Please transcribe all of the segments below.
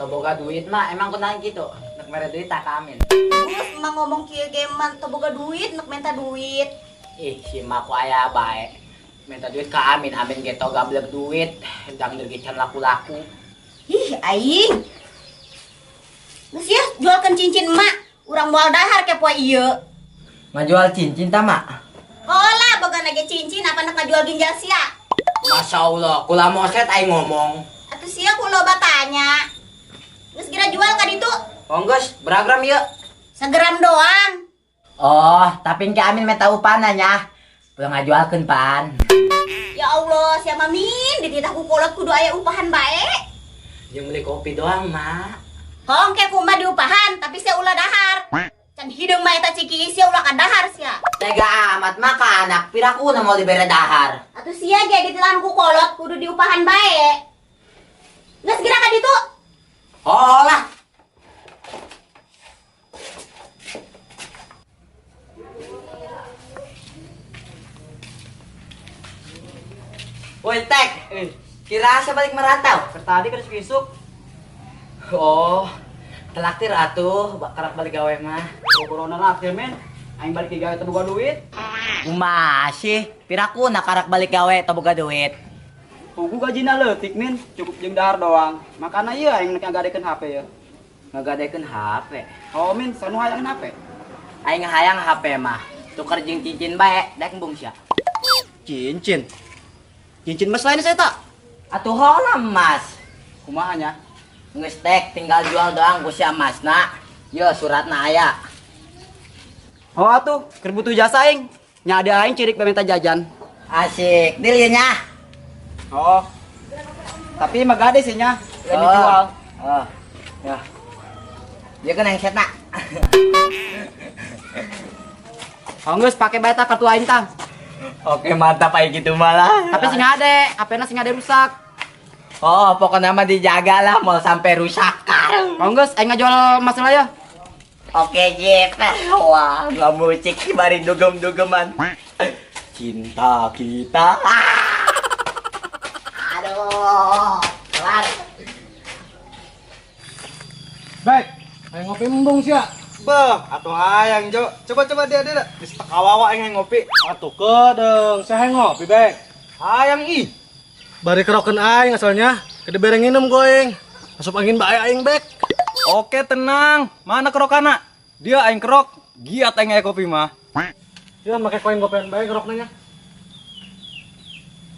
boga duit mah emang kunaon gitu. Nek mere duit tak amin. Terus emang ngomong kieu ge man teu boga duit, nek minta duit. Ih, si mak ku aya bae. Minta duit ka amin, amin ge toga beuleuh duit, endang deui can laku-laku. Ih, aing. Geus ya jualkeun cincin emak. Urang moal dahar ke poe ieu. Ngajual cincin ta, Mak? Olah boga nage cincin apa nak ngajual ginjal sia. Masya Allah, kula moset aing ngomong. Atuh sia ku loba tanya. Geus gira jual ka ditu? Onggus, beragram yuk. Segeram doang. Oh, tapi engke amin minta upana nya. Pulang ngajualkeun pan. Ya Allah, sia mamin di titah ku kolot kudu aya upahan bae. Jeung beli kopi doang, Mak. Hong ke kumah diupahan, tapi sia ulah dahar. Can hideung mah eta ciki sia ulah ka dahar sia. Tega amat mah ka anak, pirakuna mau dibere dahar. Atuh sia ge ditilan ku kolot kudu diupahan bae. Geus gira ka ditu? Oh lah. Woi Tek, kira asa balik merantau? Tadi kan besok. Oh, telaktir atuh, karak balik gawe mah. Corona naktir men. Aing balik ke gawe teu boga duit. Masih, pirakuna karak balik gawe teu boga duit. Pugu gajina leutik men, cukup jeung dahar doang. Makana ieu aing nek ngagadekeun HP ya. Ngagadekeun HP. Oh men, sanu hayang HP. Aing hayang HP mah. Tuker jeung cincin bae, dek embung sia. Cincin. Cincin mas lain saya tak. Atuh hola Mas. Kumaha nya? Geus tek tinggal jual doang ku sia Masna. Yo suratna aya. Oh atuh, keur butuh jasa aing. Nya ada aing cirik minta jajan. Asik, deul ieu nya. Oh. Tapi mah gade sih nya. Kan dijual. Oh. Ya. Dia kan yang setna. Geus pake bae kartu aing tang. Oke, mantap aja gitu malah. Tapi sing ade, HP-na sing ade rusak. Oh, pokoknya mah dijaga lah mau sampai rusak. Geus aing ngajual masalah ya. Oke, Jep. Wah, nggak musik sih bari dugem-dugeman. Cinta kita. Aduh, kelar. Baik, ayo ngopi embung sia. Beuh, atuh hayang Jo. Coba dia. Geus teu kawawa aing ngopi. Atuh kedeng, saya ngopi baik. Hayang ih. Bari kerokeun aing asalnya, kede bereng minum goeng. Asup angin bae aing bek. Oke, tenang. Mana kerokana? Dia aing kerok. Giat aing aya kopi mah. Ya make koin gopean bae kerokna nya.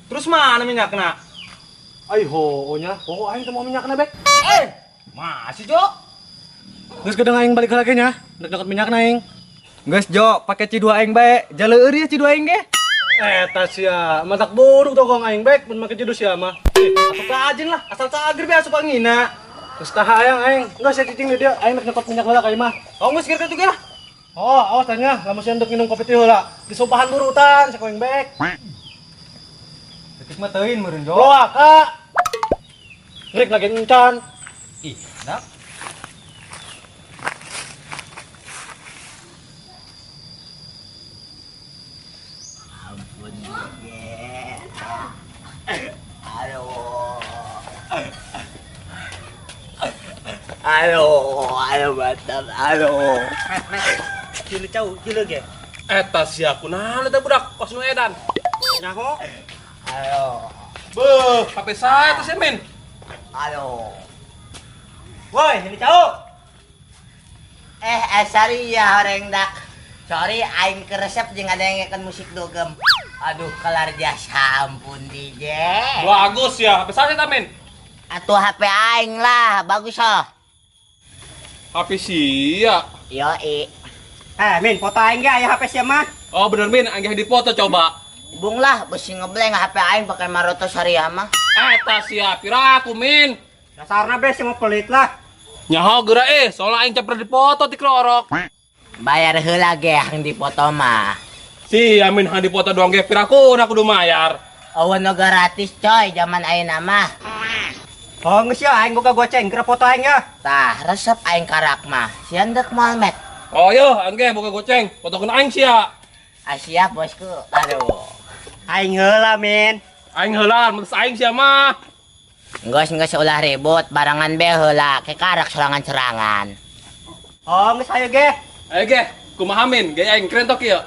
Terus mana minyakna? Ai ho nya, poho aing teu mau minyakna bek. Masih Jo. Geus kedeng aing balik lagi nya, deket minyakna aing. Geus Jo, pake C2 aing bae. Jaleur ieu C2 aing ge. Eta sia, matak buruk togong aing bek mun make judus sia mah. Atuh kajin lah, asal cager bae asup angina. Geus tah hayang aing, enggak sia cicing dia, aing rek nyekot minyak heula ka imah. Oh, geus kieu tuh lah. Oh, awas tanya, lamun sia endek minum kopi teh heula. Disumpahan burutan sakoeng bek. Detik mah teuin meureun Jo. Loa kak. Rek lagi encan. Ih, dak. Aduh, mantap, aduh. Cilu ge. Eta sia kunaon eta budak pas nu edan. Nyaho? Aduh, Beuh, HP saya teh men. aduh. Woi, ini cau. Sorry ya orang dak. Sorry, aing keresep jeung ada yang ngekeun musik dogem. Aduh, kelar jasa ampun DJ. Bagus ya, HP saya teh men. Atuh HP aing lah, bagus oh. HP sia. Yoi. Min, foto aing ge aya HP sia mah. Oh bener min, anggih di foto coba. Bung lah, besi ngebleng HP aing pakai Maroto Syariah mah. Eta sia piraku min. Dasarna be sih mau pelit lah. Nyaho geura soalnya aing cepet di foto ti krorok. Bayar heula ge yang dipoto mah. Si amin han di foto doang ge piraku na kudu mayar. Awan no gratis coy, zaman ayeuna mah. Oh, geus ya aing boga goceng keur foto aing ya. Tah, resep aing karak mah. Sian deuk moal met. Oh yo, anggih boga goceng, fotokeun aing sia. Siap bosku. Aduh. Aing heula, Min. Aing heula, mun aing sia mah. Nggak ulah ribut, barangan be heula, kekarak serangan-serangan. Oh, geus hayu ge. Ayo ge, kumahamin, gaya aing keren tok ieu.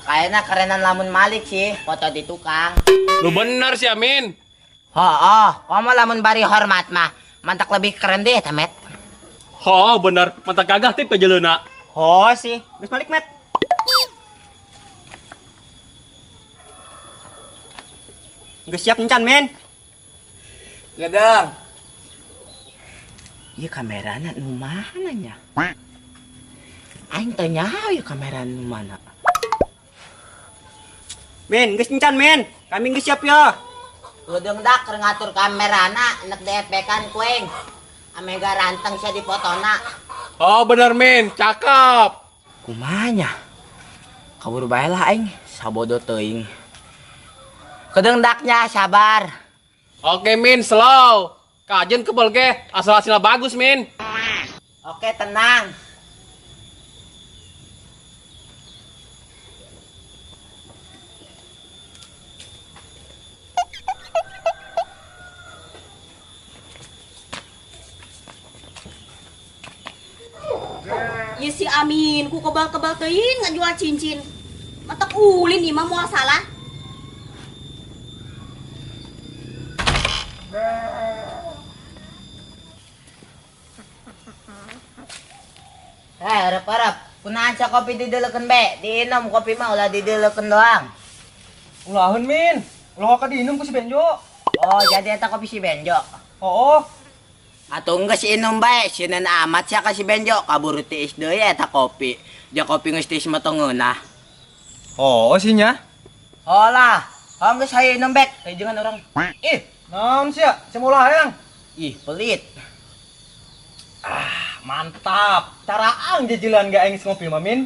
Kayaknya kerenan lamun Malik sih, foto di tukang. Lu bener sih Amin. Oh, kamu lamun bari hormat mah, mantak lebih keren deh, tamet. Oh bener, mata gagah tip kejeleuna. Oh sih, geus balik met. Geus siap encan men. Gedang. Iya kameranya nu mana nya? Aing teu nyaho ieu kamera nu mana. Men, geus encan men. Kami geus siap ya. Udeng dak keur ngatur kamerana, nek DP-kan kueng. Amega ranteng sia di fotona. Oh bener Min, cakep. Kumanya? Kabur bae lah aing, sabodo teuing. Kedeung daknya sabar. Oke Min, slow. Kajen kebal ge, asal hasilnya bagus Min. Oke, tenang. Ya si Amin, ku kebal-kebal teuing ngajual cincin. Matak ulin nih mah moal salah. Harap-harap. Kunahan sa kopi didelekeun be. Diinum kopi mah ulah didelekeun doang. Ulahun Min, ulah ka diinum ku si Benjo. Oh, jadi eta kopi si Benjo. Oh, Atuh geus inum bae, sieun amat sia ka si Benjo. Kaburu tiis deui eta kopi. Ja kopi geus tiis metengeunah. oh sinya. Oh lah, geus hayu inum bek. Teujeungan urang. Ih, naon sia? Semula hayang. Ih, pelit. Mantap. Caraan jajilan gak aing ngopi mah Min.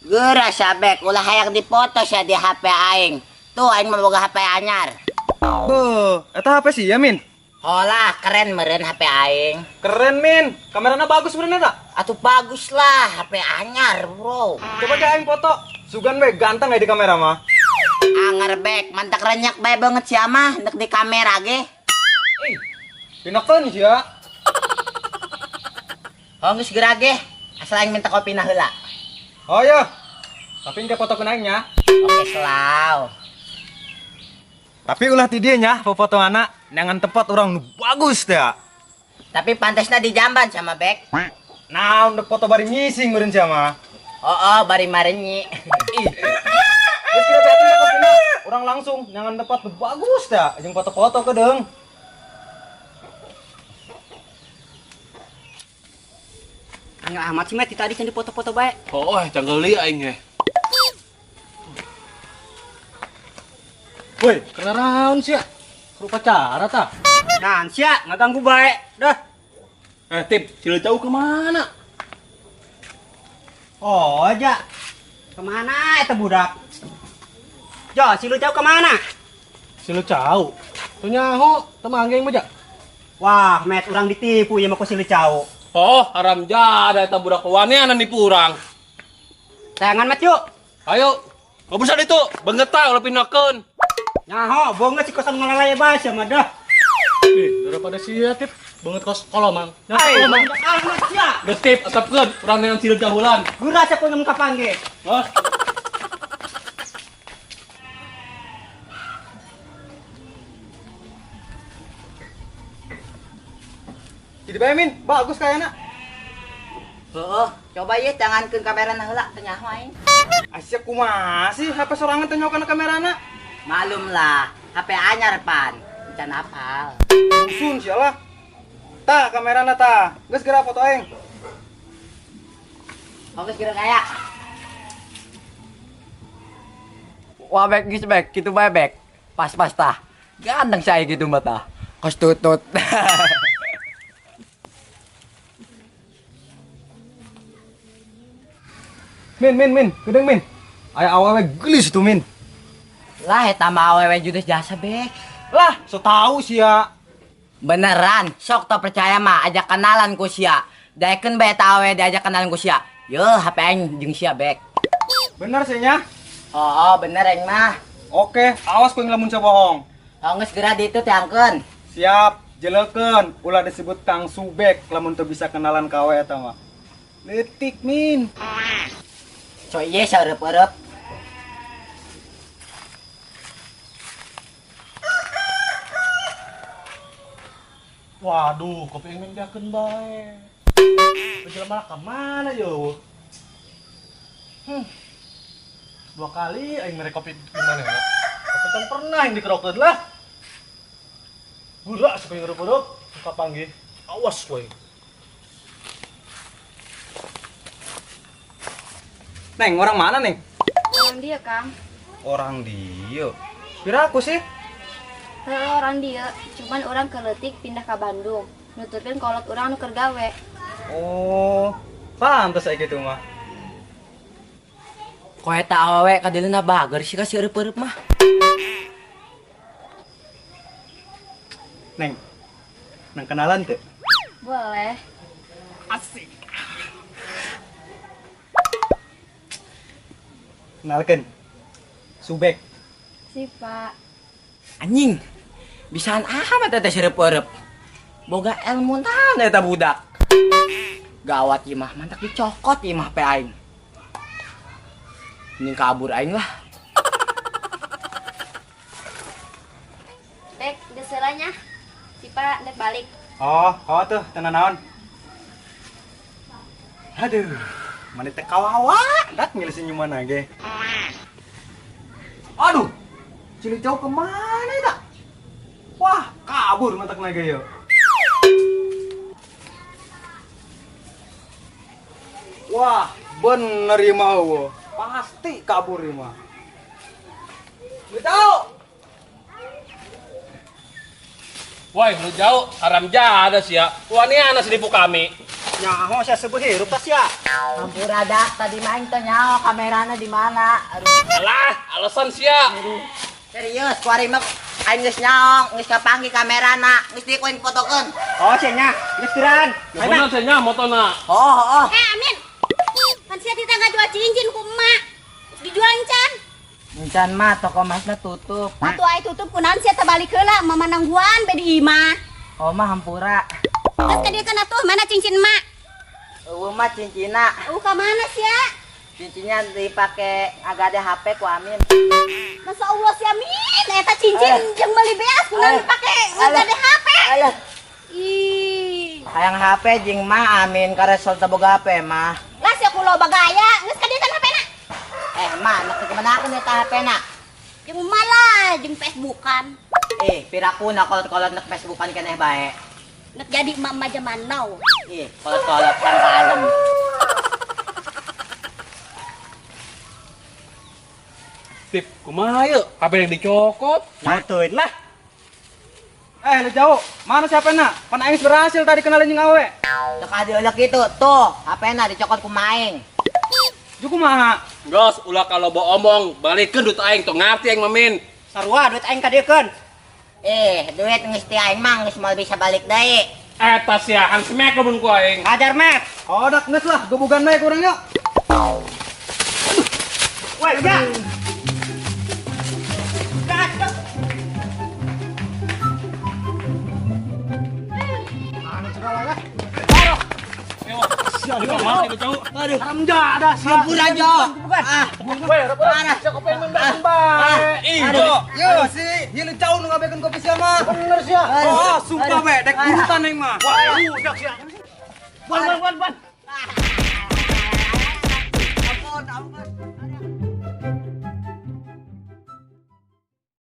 Geura sia bek, ulah hayang dipoto sia di HP aing. Tuh aing mah boga HP anyar. Beuh, eta HP sih ya Min. Oh lah, keren meureun HP aing. Keren Min, kameranya bagus bener tak? Atuh bagus lah, HP anyar, Bro. Coba ge aing foto. Sugan we ganteng di kamera mah. Anger bek, mantak renyak bae banget sia mah, nek di kamera ge. Pinakeun sia. Oh geus geura ge, asal aing minta kopi na heula. Oh ya. Tapi engke foto aingnya. Oke, selaw. Tapi ulah ti dieu nya foto anak nangan tempat orang nu bagus teh. Tapi pantesna di jamban sama bek. Nah, untuk foto bari ngising meureun sia mah. Oh, bari marenyi. Geus kita beakeun kopina, urang langsung nangan tempat nu bagus teh, jeung foto-foto kedeung. Angel amat sih met tadi can foto-foto bae. Oh, canggeuli aing he. Woi, kena naon sia? Rupa cara ta? Nah, sia ngaganggu bae. Dah. Tip, Cileucau ke mana? Oh, aja. Kemana eta budak? Jo, si Lucau kemana? Si Lucau. Tuh nyaho, temanggeng mah ja. Wah, met orang ditipu ya mah ku si Lucau. Oh, haram jada eta budak waneana nipu urang. Tayangan met yuk. Ayo, nggak bisa itu, bengetah ulah pinakeun. Nyaho, bonget si kosan ngelalaya bahas ya mah dah. Daripada sia tip banget kos kolomang. Hai, Kolomang. amat sia. Getip atapkeun urang dengan Cileucau hulan. Gura sa pun kapanggih. Oh. Jadi bae Min, bagus kayaknya. Heeh, coba ye tangankeun kamera na heula teu nyaho aing. Asyik kumaha sih HP sorangan teh nyokeun kamerana. Malum lah, HP anyar pan. Can hafal. Usun sialah. Tah kamerana tah. Geus geura foto aing. Oke, kira kaya. Wah bek geus bek, kitu bae bek. Pas-pas tah. Gandeng saya gitu mah tah. Kos tutut. Min, gedeng Min. Aya awewe gelis itu Min. Lah eta mah awewe judes jasa bek. Lah, so tau sia. Beneran, sok teu percaya mah ajak kenalan ku sia. Daekeun bae eta awewe diajak kenalan ku sia. Yo, HP aing jeung sia bek. Bener sih nya. Oh, bener aing mah. Oke, awas ku lamun bohong. Geus geura ditu tiangkeun. Siap, jelekeun. Ulah disebut Kang Subek lamun teu bisa kenalan kawe eta mah. Leutik min. So ieu saureup-eureup. Waduh, kopi yang menjakeun bae. Penjelma ka mana yo? Dua kali aing mere kopi gimana ya? Tapi kan pernah yang dikerokeun lah. Gura supaya ngerup-urup, suka panggil. Awas kowe. Neng, orang mana, Neng? Orang dia, Kang. Orang dia. Kira aku sih. Orang dia, cuman orang keletik pindah ke Bandung. Nuturkeun kolot orang nu keur gawe. Oh, pantes aya gitu mah. Koe eta awewe ka dileuna bager sih ka saureup-eureup mah. Neng, nang kenalan teu? Boleh. Kenalkeun. Subek. Si Pak. Anjing. Bisaan amat eta saureup-eureup. Boga ilmu naon eta budak. Gawat ieu mah, mantak dicokot ieu mah pe aing. Mending kabur aing lah. Dek, deselanya. Si Pak nek balik. Oh tuh, tenan naon. Aduh, mana teh kawawa, dak milih senyuman ge. Aduh, cili jauh kemana dak? Wah, kabur mantak nage yo. Wah, bener ya mau. Pasti kabur ya mah. Tahu. Woi, lu jauh, haram jada sih ya. Wah, ini anak senipu kami. Nyaho saya sebut hirup tas ya. Hampura dak tadi main teh nyaho kamerana di mana? Aduh. Alah, alasan sih ya. Serius, kuari mah aing geus nyaong, geus kapanggih kamerana, geus dikoin fotokeun. Oh, cenah, geus tiran. Bener sih nya motona. Oh. Amin. Kan sia ditangga jual cincin ku emak. Dijual encan. Encan mah toko emasna tutup. Atuh ai tutup kunaon sia teh balik heula mamanangguan be di imah. Oh mah hampura. Terus ka dieu kana tuh mana cincin emak? Eueuh mah cincina. Ka mana sia? Cincinnya dipake agak ada HP ku Amin. Masa Allah si Amin eta cincin jeung meuli beas kunaon dipake ngagade HP. Alah, Ih. hayang HP jeung mah Amin karesol teu boga HP mah. Lah sia kulo bagaya, geus ka dieu kan HP-na. Mah nak kemanakeun eta HP-na? Jeung malah jeung Facebookan. Pirakuna kolot-kolot nek Facebookan keneh bae. Nek jadi emak-emak zaman now. Kolot-kolot kan kalem. Tip, kumaha yuk? HP yang dicokot. Matuin lah. Lu jauh. Mana siapa nak? Pan aing berhasil tadi kenalin jeung awe. Cek adiolek itu, tuh HP-na dicokot ku maing. Juku mah. Gos, ulah kalau bawa omong, balikeun duit aing tuh ngarti aing mamin. Sarua duit aing ka dieu keun. Duit geus ti aing mah geus moal bisa balik deui. Eta sih ya, kan semek kebun ku aing. Hajar met. Kodak geus lah, gebugan bae kurang yuk. Woi, ya. Haram jada sih. Hampura jo. Woi, mana cek kopi yang mendakan bae. Ijo. Yo sih, hieu jauh nu ngabekeun kopi sia mah. Bener sih. Oh, sumpah we, dek urutan aing mah. Waduh, dak sih. Wan.